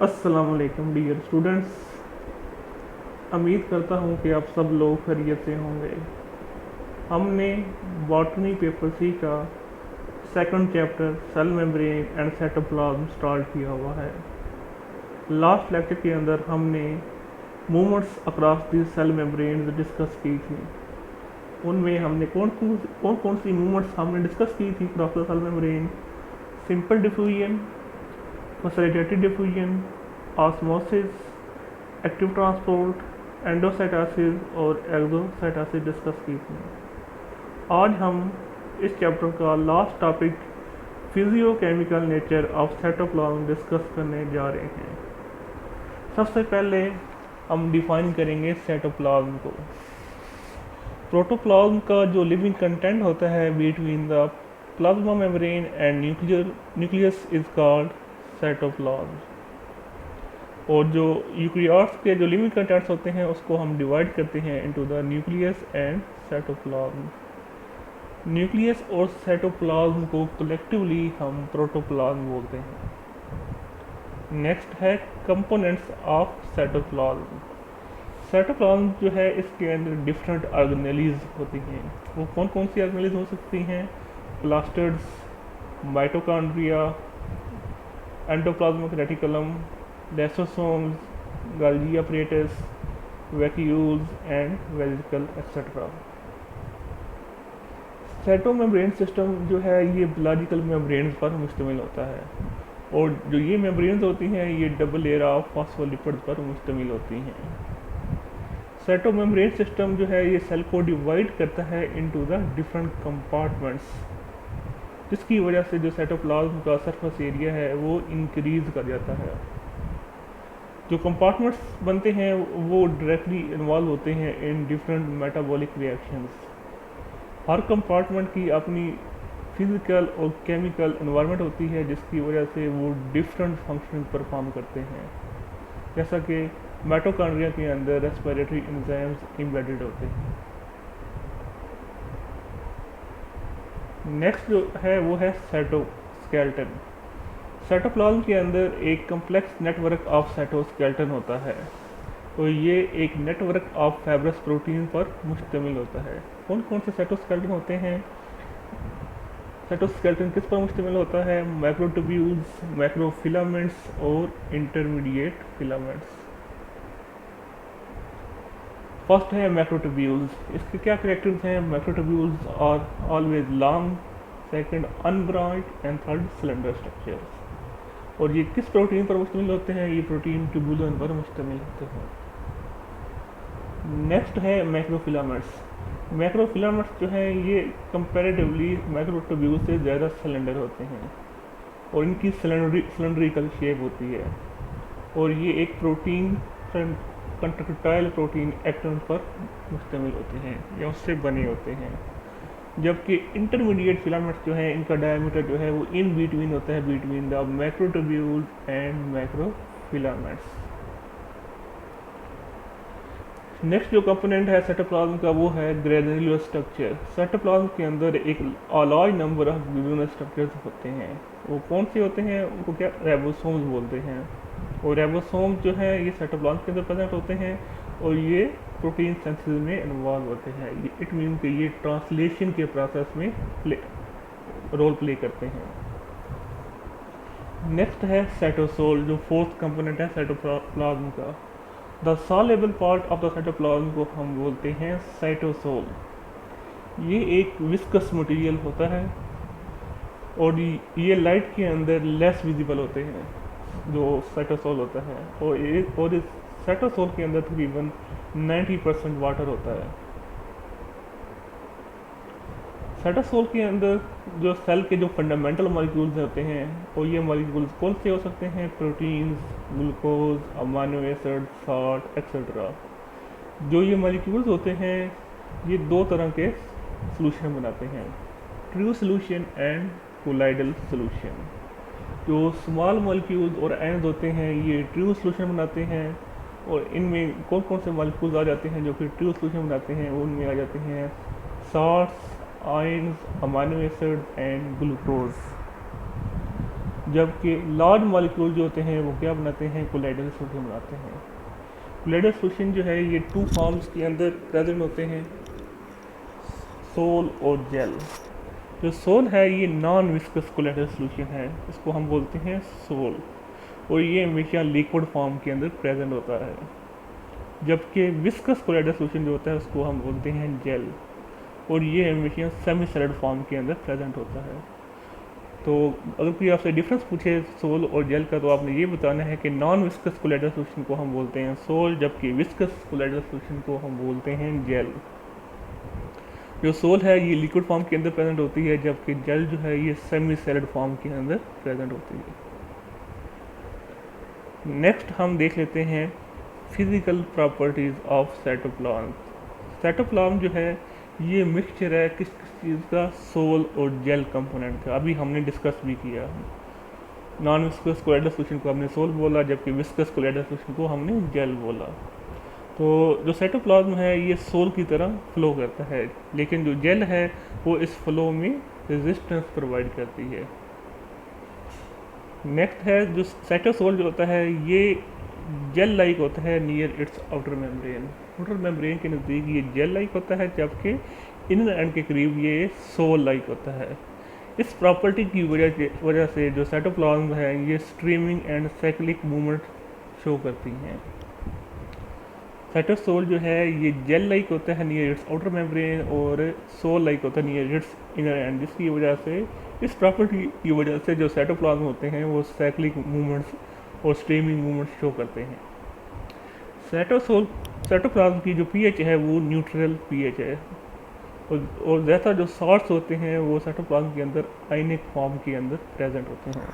अस्सलाम वालेकुम dear students. उम्मीद करता हूँ कि आप सब लोग खैरियत से होंगे। हमने बॉटनी पेपर सी का second chapter cell membrane and cytoplasm start किया हुआ है। लास्ट लेक्चर के अंदर हमने movements across the cell membrane discuss की थी। उनमें हमने कौन सी मूवमेंट्स हमने डिस्कस की थी across the cell membrane. Simple diffusion, facilitated diffusion, osmosis, active transport, endocytosis और एक्सोसाइटोसिस डिस्कस की थी। आज हम इस चैप्टर का last topic physiochemical nature of cytoplasm discuss करने जा रहे हैं। सबसे पहले हम डिफाइन करेंगे साइटोप्लाज्म को। प्रोटोप्लाज्म का जो लिविंग कंटेंट होता है between the plasma membrane and nucleus is called cytoplasm. और जो यूकेरियोट्स के जो लिविंग कंटेंट्स होते हैं उसको हम डिवाइड करते हैं into the nucleus and cytoplasm. Nucleus और साइटोप्लाज्म को कलेक्टिवली हम प्रोटोप्लाज्म बोलते हैं। नेक्स्ट है कंपोनेंट्स ऑफ साइटोप्लाज्म। साइटोप्लाज्म जो है इसके अंदर डिफरेंट ऑर्गेनेलीज होती हैं। वो कौन कौन सी ऑर्गेनेलीज हो सकती हैं? Plastids, mitochondria, endoplasmic reticulum, lysosomes, Golgi apparatus, vacuoles and vesicle etc. Cytomembrane system जो है ये बायोलॉजिकल मेम्ब्रेन पर मुश्तमिल होता है और जो ये मेम्ब्रेन्स होती हैं ये डबल लेयर ऑफ फॉस्फोलिपिड्स पर मुश्तमिल होती हैं। साइटोमेम्ब्रेन सिस्टम जो है ये सेल को डिवाइड करता है इनटू द डिफरेंट कंपार्टमेंट्स, जिसकी वजह से जो साइटोप्लाज्म का सरफेस एरिया है वो इंक्रीज कर जाता है। जो कंपार्टमेंट्स बनते हैं वो डायरेक्टली इन्वॉल्व होते हैं in different metabolic reactions. Her compartment की अपनी फिजिकल और केमिकल एनवायरनमेंट होती है जिसकी वजह से वो डिफरेंट फंक्शन परफॉर्म करते हैं। जैसा कि माइटोकॉन्ड्रिया के अंदर रेस्पिरेटरी एंजाइम्स एम्बेडेड होते हैं। नेक्स्ट जो है वो है साइटोस्केलेटन। साइटोप्लाज्म के अंदर एक कम्प्लेक्स नेटवर्क ऑफ साइटोस्केलेटन होता है और ये एक नेटवर्क ऑफ फाइब्रस प्रोटीन पर मुश्तमिल होता है। कौन कौन से साइटोस्केलेटन होते हैं? साइटोस्केलेटन किस पर मुश्तमिल होता है? मैक्रोट्यूब्यूल्स, मैक्रोफिलामेंट्स और इंटरमीडिएट फिलामेंट्स। फर्स्ट है मैक्रोट्यूब्यूल्स। इसके क्या कैरेक्टर्स हैं? Macrotubules are always long, second unbranched and third cylinder structures. और ये किस प्रोटीन पर मुश्तमिल होते हैं? ये प्रोटीन ट्यूबुलिन पर मुश्तमिल होते हैं। नेक्स्ट है मैक्रोफिलामेंट्स। मैक्रोफिलामेंट्स जो है ये कंपैरेटिवली मैक्रोट्यूब्यूल से ज़्यादा सिलेंडर होते हैं और इनकी सिलेंड्रिकल शेप होती है और ये एक प्रोटीन कंट्रक्टाइल प्रोटीन एक्टिन पर मुश्तमिल होते हैं या उससे बने होते हैं। जबकि इंटरमीडिएट फिलामेंट्स जो है इनका डायमीटर जो है वो इन बिटवीन होता है बिटवीन द मैक्रोट्यूब्यूल्स एंड मैक्रोफिलामेंट्स। नेक्स्ट जो कंपोनेंट है साइटोप्लाज्म का वो है ग्रेनुलर स्ट्रक्चर। साइटोप्लाज्म के अंदर एक large number of granular structures होते हैं। वो कौन से होते हैं? उनको क्या राइबोसोम्स बोलते हैं। और राइबोसोम्स जो है ये साइटोप्लाज्म के अंदर प्रेजेंट होते हैं और ये प्रोटीन सिंथेसिस में इन्वॉल्व होते हैं। इट मीन कि ये ट्रांसलेशन के प्रोसेस में रोल प्ले करते हैं। नेक्स्ट है साइटोसोल, जो फोर्थ कंपोनेंट है साइटोप्लाज्म का। The soluble part of the cytoplasm को हम बोलते हैं साइटोसोल। ये एक विस्कस मटेरियल होता है और ये लाइट के अंदर लेस विजिबल होते हैं जो साइटोसोल होता है और इस साइटोसोल के अंदर तकरीबन 90% वाटर होता है। साइटोसोल के अंदर जो सेल के जो फंडामेंटल मॉलिक्यूल्स होते हैं और ये मॉलिक्यूल्स कौन से हो सकते हैं? Proteins, glucose, amino acid, salt etcetera. जो ये मॉलिक्यूल्स होते हैं ये दो तरह के सॉल्यूशन बनाते हैं, true solution and colloidal solution. जो स्मॉल मॉलिक्यूल्स और आयंस होते हैं ये ट्रू सॉल्यूशन बनाते हैं और इनमें कौन कौन से मॉलिक्यूल्स आ जाते हैं जो कि ट्रू सॉल्यूशन बनाते हैं? उनमें आ जाते हैं salts, ions, amino acid and glucose. जबकि लार्ज मॉलिक्यूल जो होते हैं वो क्या बनाते हैं, कोलाइडल सॉल्यूशन बनाते हैं। कोलाइडल सॉल्यूशन जो है ये 2 फॉर्म्स के अंदर प्रेजेंट होते हैं, सोल और जेल। जो सोल है ये नॉन विस्कस कोलाइडल सॉल्यूशन है, इसको हम बोलते हैं सोल, और ये हमेशा लिक्विड फॉर्म के अंदर प्रेजेंट होता है। जबकि विस्कस कोलाइडल सॉल्यूशन जो होता है उसको हम बोलते हैं जेल, और ये हमेशा सेमी सॉलिड फॉर्म के अंदर प्रेजेंट होता है। तो अगर कोई आपसे डिफरेंस पूछे सोल और जेल का, तो आपने ये बताना है कि नॉन विस्कस कोलाइडल सॉल्यूशन को हम बोलते हैं सोल, जबकि विस्कस कोलाइडल सॉल्यूशन को हम बोलते हैं जेल। जो सोल है ये लिक्विड फॉर्म के अंदर प्रेजेंट होती है, जबकि जेल जो है ये सेमी सॉलिड फॉर्म के अंदर प्रेजेंट होती है। नेक्स्ट हम देख लेते हैं physical properties of cytoplasm. Cytoplasm जो है ये मिक्सचर है किस किस चीज़ का, सोल और जेल कंपोनेंट का। अभी हमने डिस्कस भी किया, नॉन विस्कस कोलाइडल सॉल्यूशन को हमने सोल बोला, जबकि विस्कस कोलाइडल सॉल्यूशन को हमने जेल बोला। तो जो साइटोप्लाज्म है ये सोल की तरह फ्लो करता है, लेकिन जो जेल है वो इस फ्लो में रेजिस्टेंस प्रोवाइड करती है। नेक्स्ट है जो साइटोसोल जो होता है ये जेल लाइक होता है near it's outer membrane. Outer membrane के नज़दीक ये जेल लाइक होता है, जबकि इनर एंड के करीब ये सोल लाइक होता है। इस प्रॉपर्टी की वजह से जो साइटोप्लाज्म है ये streaming and cyclic movement show करती हैं। साइटोसोल जो है ये जेल लाइक होता है नियर इट्स आउटर मेम्ब्रेन, और सोल लाइक होता है नियर इट्स इनर एंड, जिसकी वजह से इस प्रॉपर्टी की वजह से जो साइटोप्लाज्म होते हैं वो साइक्लिक मूवमेंट्स और स्ट्रीमिंग मूवमेंट्स शो करते हैं। साइटोप्लाज्म की जो पीएच है वो न्यूट्रल पीएच है, और ज़्यादा जो सॉल्ट्स होते हैं वो साइटोप्लाज्म के अंदर आयनिक फॉर्म के अंदर प्रेजेंट होते हैं।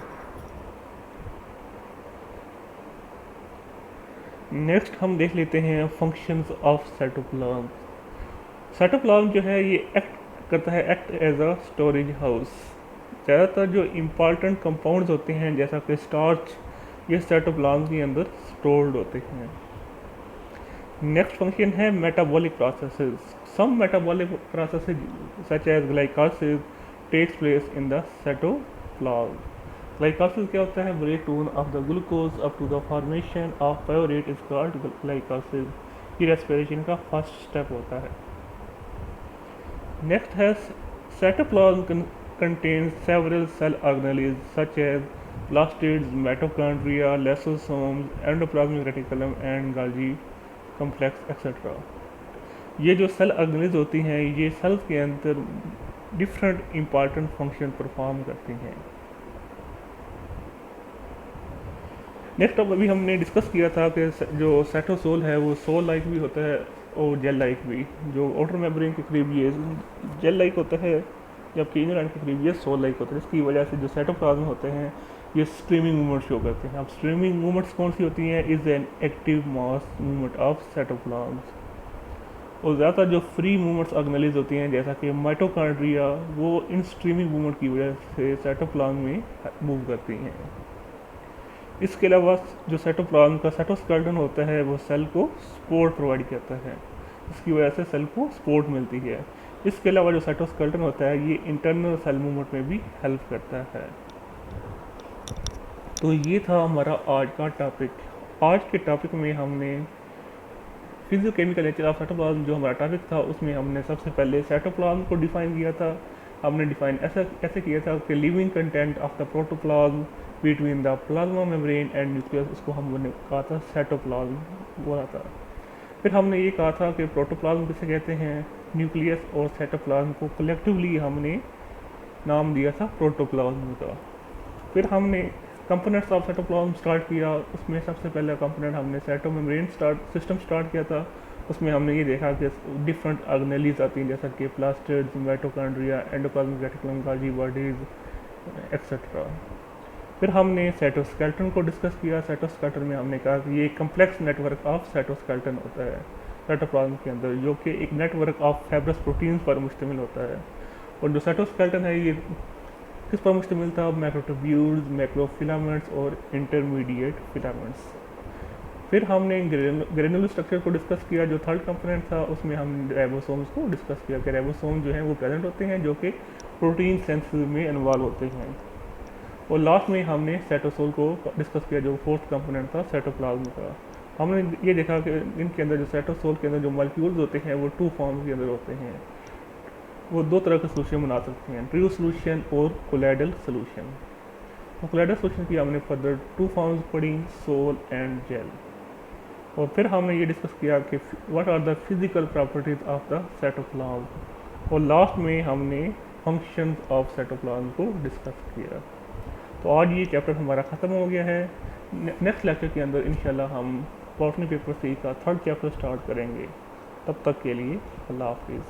नेक्स्ट हम देख लेते हैं फंक्शंस ऑफ साइटोप्लाज्म। साइटोप्लाज्म जो है ये एक्ट करता है एज अ स्टोरेज हाउस। ज़्यादातर जो इम्पॉर्टेंट कंपाउंड्स होते हैं जैसा कि स्टार्च, ये साइटोप्लाज्म के अंदर स्टोर्ड होते हैं। नेक्स्ट फंक्शन है metabolic processes. Some metabolic processes such as glycolysis takes place in the cytoplasm. Glycolysis क्या होता है, breakdown of the glucose up to the formation of pyruvate is called glycolysis. ये respiration का first step होता है। Next है cytoplasm contains several cell organelles such as plastids, mitochondria, lysosomes, endoplasmic reticulum and Golgi complex etc. ये जो cell organelles होती हैं ये सेल्स के अंदर डिफरेंट इंपॉर्टेंट फंक्शन परफॉर्म करती हैं। नेक्स्ट अब अभी हमने डिस्कस किया था कि जो साइटोसोल है वो सोल लाइक भी होता है और जेल लाइक भी। जो आउटर मेम्ब्रेन के करीब ये जेल लाइक होता है, जबकि इनर एंड के करीब ये सोल लाइक होता है, जिसकी वजह से जो साइटोप्लाज्म होते हैं ये स्ट्रीमिंग मूवमेंट शो करते हैं। अब स्ट्रीमिंग मूवमेंट्स कौन सी होती हैं, is an active mass movement of cytoplasm. और ज़्यादातर जो फ्री मूवमेंट्स ऑर्गेनेल्स होती हैं जैसा कि माइटोकॉन्ड्रिया, वो इन स्ट्रीमिंग मूवमेंट की वजह से साइटोप्लाज्म में मूव करती हैं। इसके अलावा जो साइटोप्लाज्म का साइटोस्केलेटन होता है वो सेल को सपोर्ट प्रोवाइड करता है, इसकी वजह से सेल को सपोर्ट मिलती है। इसके अलावा जो साइटोस्केलेटन होता है ये इंटरनल सेल मूवमेंट में भी हेल्प करता है। तो ये था हमारा आज का टॉपिक। आज के टॉपिक में हमने फिजियोकेमिकल नेचर ऑफ साइटोप्लाज्म, जो हमारा टॉपिक था उसमें हमने सबसे पहले साइटोप्लाज्म को डिफाइन किया था। हमने डिफाइन ऐसे किया था कि living content of the protoplasm between the plasma membrane and nucleus, इसको हमने कहा था साइटोप्लाज्म बोला था। फिर हमने ये कहा था कि प्रोटोप्लाज्म किसे कहते हैं, न्यूक्लियस और साइटोप्लाज्म को कलेक्टिवली हमने नाम दिया था प्रोटोप्लाज्म का। फिर हमने कंपोनेंट्स ऑफ साइटोप्लाज्म स्टार्ट किया, उसमें सबसे पहला कंपोनेंट हमने साइटोमेम्ब्रेन सिस्टम स्टार्ट किया था। उसमें हमने ये देखा कि डिफरेंट ऑर्गेनेल्स आती हैं जैसा कि plastids, mitochondria, endoplasmic reticulum, Golgi bodies etcetera. फिर हमने साइटोस्केलेटन को डिस्कस किया। साइटोस्केलेटन में हमने कहा कि ये कम्प्लेक्स नेटवर्क ऑफ साइटोस्केलेटन होता है साइटोप्लाज्म के अंदर, जो कि एक नेटवर्क ऑफ फाइब्रस प्रोटीन्स पर मुश्तमिल होता है। और जो साइटोस्केलेटन है ये किस पर मुश्तमिल था, मैक्रोट्यूब्यूल्स, मैक्रोफिलामेंट्स और इंटरमीडिएट फिलामेंट्स। फिर हमने ग्रेनुलर स्ट्रक्चर को डिस्कस किया, जो थर्ड कंपोनेंट था। उसमें हमने राइबोसोम्स को डिस्कस किया कि राइबोसोम जो हैं वो प्रेजेंट होते हैं, जो कि प्रोटीन सिंथेसिस में इन्वॉल्व होते हैं। और लास्ट में हमने साइटोसोल को डिस्कस किया, जो फोर्थ कंपोनेंट था साइटोप्लाज्म का। हमने ये देखा कि इनके अंदर जो साइटोसोल के अंदर जो मॉलिक्यूल्स होते हैं वो टू फॉर्म के अंदर होते हैं। वो दो तरह के सोल्यूशन बना सकते हैं, ट्रू सोल्यूशन और कोलाइडल सोल्यूशन। तो कोलाइडल सोल्यूशन की हमने फर्दर टू फॉर्म्स पढ़ी, सोल एंड जेल। और फिर हमने ये डिस्कस किया कि what are the physical properties of the cytoplasm. और लास्ट में हमने फंक्शंस ऑफ साइटोप्लाज्म को डिस्कस किया। तो आज ये चैप्टर हमारा ख़त्म हो गया है। नेक्स्ट लेक्चर के अंदर इंशाल्लाह हम बॉटनी पेपर सी का थर्ड चैप्टर स्टार्ट करेंगे। तब तक के लिए अल्लाह हाफिज़।